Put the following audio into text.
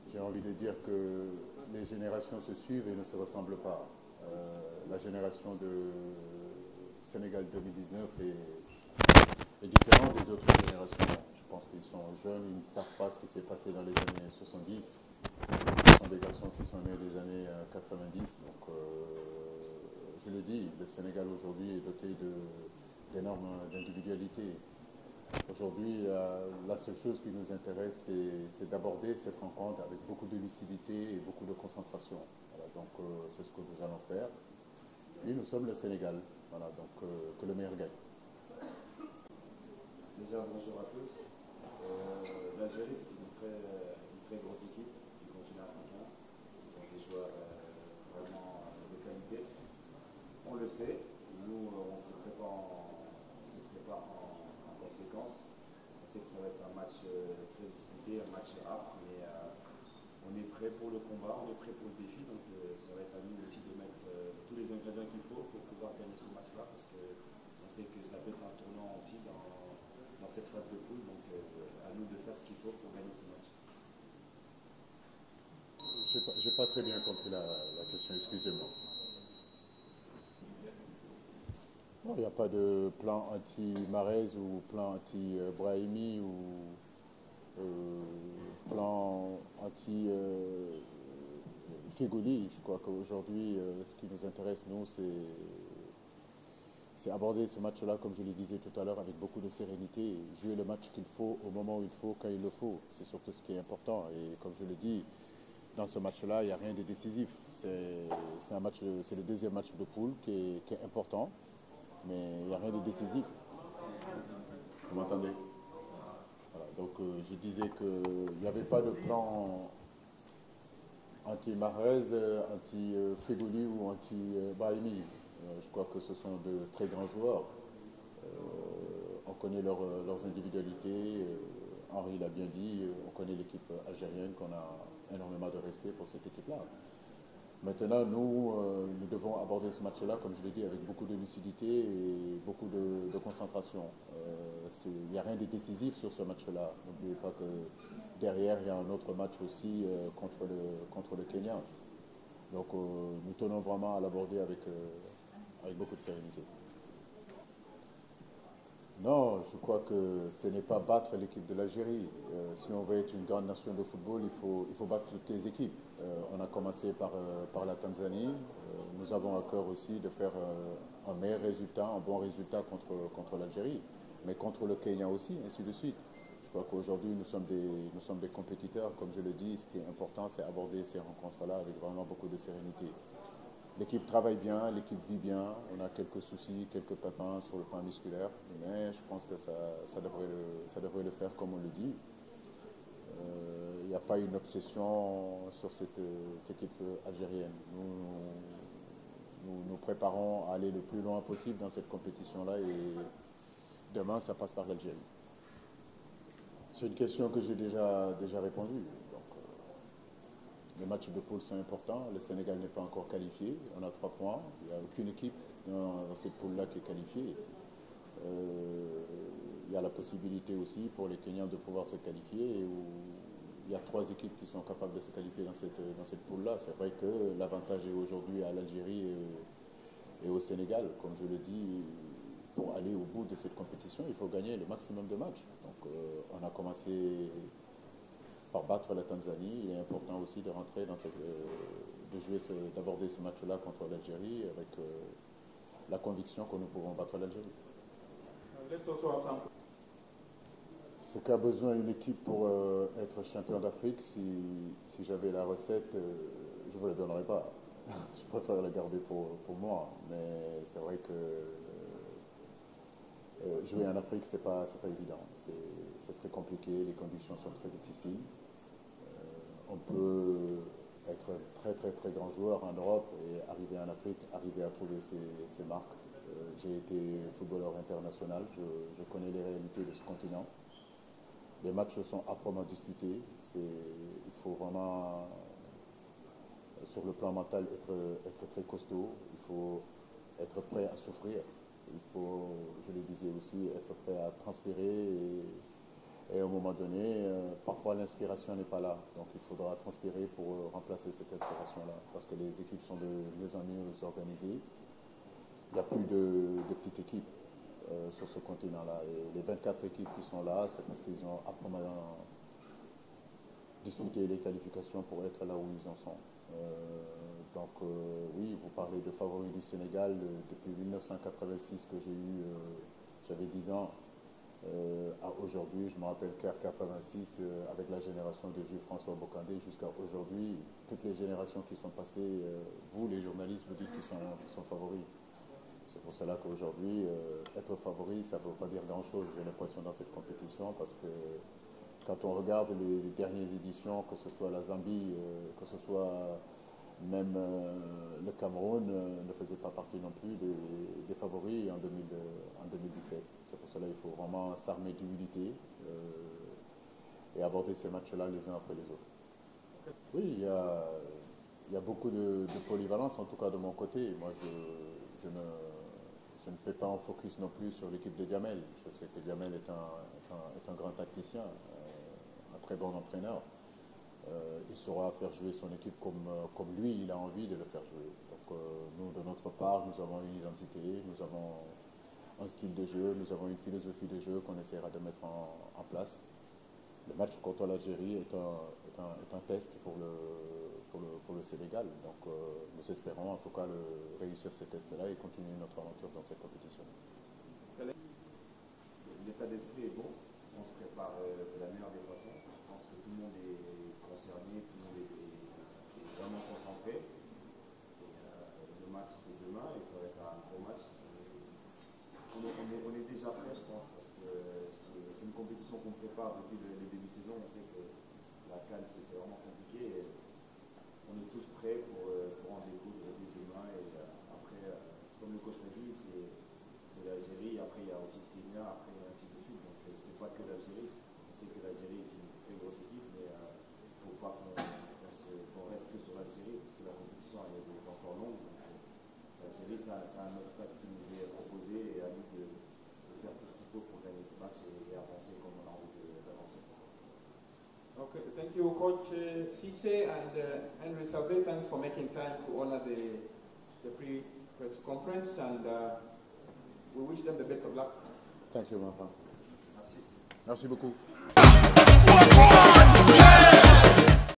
J'ai envie de dire que les générations se suivent et ne se ressemblent pas. La génération de Sénégal 2019 est différente des autres générations. Je pense qu'ils sont jeunes, ils ne savent pas ce qui s'est passé dans les années 70. Ce sont des garçons qui sont nés des années 90. Donc, je le dis, le Sénégal aujourd'hui est doté d'énormes individualités. Aujourd'hui, la seule chose qui nous intéresse, c'est d'aborder cette rencontre avec beaucoup de lucidité et beaucoup de concentration. Voilà, donc, c'est ce que nous allons faire. Et nous sommes le Sénégal. Voilà, donc, que le meilleur gagne. Déjà, bonjour à tous. L'Algérie, c'est une très grosse équipe du continent africain. Ils ont des joueurs vraiment de qualité. On le sait. Nous, on se prépare en conséquence. On sait que ça va être un match très disputé, un match âpre, mais on est prêt pour le combat, on est prêt pour le défi. Donc, ça va être à nous aussi de mettre tous les ingrédients qu'il faut pour pouvoir gagner ce match-là, parce qu'on sait que ça peut être un tournant aussi dans cette phase de poule, donc à nous de faire ce qu'il faut pour gagner ce match. Je n'ai pas très bien compris la question, excusez-moi. Il n'y a pas de plan anti-Mahrez ou plan anti-Brahimi ou plan anti-Feghouli. Je crois qu'aujourd'hui, ce qui nous intéresse, nous, c'est aborder ce match-là, comme je le disais tout à l'heure, avec beaucoup de sérénité, jouer le match qu'il faut au moment où il faut, quand il le faut. C'est surtout ce qui est important. Et comme je le dis, dans ce match-là, il n'y a rien de décisif. C'est le deuxième match de poule qui est important, mais il n'y a rien de décisif. Vous m'entendez? Voilà, donc je disais qu'il n'y avait pas de plan anti-Mahrez, anti-Feghouli ou anti-Brahimi. Je crois que ce sont de très grands joueurs. On connaît leurs individualités. Henri l'a bien dit, on connaît l'équipe algérienne, qu'on a énormément de respect pour cette équipe-là. Maintenant, nous devons aborder ce match-là, comme je l'ai dit, avec beaucoup de lucidité et beaucoup de concentration. Il n'y a rien de décisif sur ce match-là. N'oubliez pas que derrière, il y a un autre match aussi contre le Kenya. Donc, nous tenons vraiment à l'aborder avec beaucoup de sérénité. Non, je crois que ce n'est pas battre l'équipe de l'Algérie. Si on veut être une grande nation de football, il faut battre toutes les équipes. On a commencé par la Tanzanie. Nous avons à cœur aussi de faire un meilleur résultat, un bon résultat contre l'Algérie, mais contre le Kenya aussi, ainsi de suite. Je crois qu'aujourd'hui, nous sommes des compétiteurs. Comme je le dis, ce qui est important, c'est aborder ces rencontres-là avec vraiment beaucoup de sérénité. L'équipe travaille bien, l'équipe vit bien. On a quelques soucis, quelques pépins sur le plan musculaire, mais je pense que ça devrait le faire comme on le dit. Il n'y a pas une obsession sur cette équipe algérienne. Nous préparons à aller le plus loin possible dans cette compétition-là et demain, ça passe par l'Algérie. C'est une question que j'ai déjà répondu. Les matchs de poule sont importants. Le Sénégal n'est pas encore qualifié. On a 3 points. Il n'y a aucune équipe dans cette poule-là qui est qualifiée. Il y a la possibilité aussi pour les Kenyans de pouvoir se qualifier. Il y a 3 équipes qui sont capables de se qualifier dans cette poule-là. C'est vrai que l'avantage est aujourd'hui à l'Algérie et au Sénégal. Comme je le dis, pour aller au bout de cette compétition, il faut gagner le maximum de matchs. Donc on a commencé par battre la Tanzanie. Il est important aussi de rentrer dans d'aborder ce match-là contre l'Algérie avec la conviction que nous pouvons battre l'Algérie. Ce qu'a besoin une équipe pour être champion d'Afrique, si j'avais la recette, je ne vous la donnerais pas. Je préfère la garder pour moi. Mais c'est vrai que jouer en Afrique, c'est pas évident. C'est très compliqué, les conditions sont très difficiles. On peut être très grand joueur en Europe et arriver en Afrique, arriver à trouver ses marques. J'ai été footballeur international, je connais les réalités de ce continent. Les matchs sont âprement disputés. Il faut vraiment, sur le plan mental, être très costaud. Il faut être prêt à souffrir. il faut, je le disais aussi, être prêt à transpirer et à un moment donné, parfois l'inspiration n'est pas là. Donc il faudra transpirer pour remplacer cette inspiration-là parce que les équipes sont de mieux en mieux organisées. Il n'y a plus de petites équipes sur ce continent-là. Et les 24 équipes qui sont là, c'est parce qu'ils ont âprement disputé les qualifications pour être là où ils en sont. Oui, vous parlez de favoris du Sénégal depuis 1986 que j'ai eu, j'avais 10 ans. À aujourd'hui, je me rappelle qu'à 86, avec la génération de Jules François Bocandé, jusqu'à aujourd'hui, toutes les générations qui sont passées, vous les journalistes, vous dites qu'ils sont favoris. C'est pour cela qu'aujourd'hui, être favori, ça ne veut pas dire grand-chose, j'ai l'impression, dans cette compétition, parce que quand on regarde les dernières éditions, que ce soit la Zambie, que ce soit même le Cameroun, ne faisait pas partie non plus des favoris en 2017. C'est pour cela qu'il faut vraiment s'armer d'humilité et aborder ces matchs-là les uns après les autres. Oui, il y a beaucoup de polyvalence, en tout cas de mon côté. Moi, je ne fais pas un focus non plus sur l'équipe de Diamel. Je sais que Diamel est un grand tacticien, un très bon entraîneur. Il saura faire jouer son équipe comme lui, il a envie de le faire jouer. Donc nous, de notre part, nous avons une identité, nous avons un style de jeu, nous avons une philosophie de jeu qu'on essaiera de mettre en place. Le match contre l'Algérie est un test pour le Sénégal. Donc nous espérons en tout cas réussir ce test-là et continuer notre aventure dans cette compétition. L'état d'esprit est bon, on se prépare de la meilleure des façons. Je pense que tout le monde est concerné, tout le monde est vraiment concentré. Et, le match c'est demain et ça va être un gros match. On est déjà prêt, je pense, parce que c'est une compétition qu'on prépare depuis le début de saison. On sait que la CAN c'est vraiment compliqué. Et on est tous prêts pour en découdre dès demain. Et après, comme le coach l'a dit, c'est l'Algérie. Après, il y a aussi le Kenya, après ainsi de suite. Donc c'est pas que l'Algérie. On sait que l'Algérie est une très grosse équipe, mais il ne faut pas qu'on reste que sur l'Algérie, parce que la compétition elle est encore longue. L'Algérie, c'est un obstacle qui nous est proposé et à nous de faire tout ce qu'il faut pour gagner ce match et avancer comme on a envie d'avancer. Okay, thank you, Coach Cisse and Henry Salve. Thanks for making time to honor the pre-press conference, and we wish them the best of luck. Thank you, my friend. Merci. Merci beaucoup.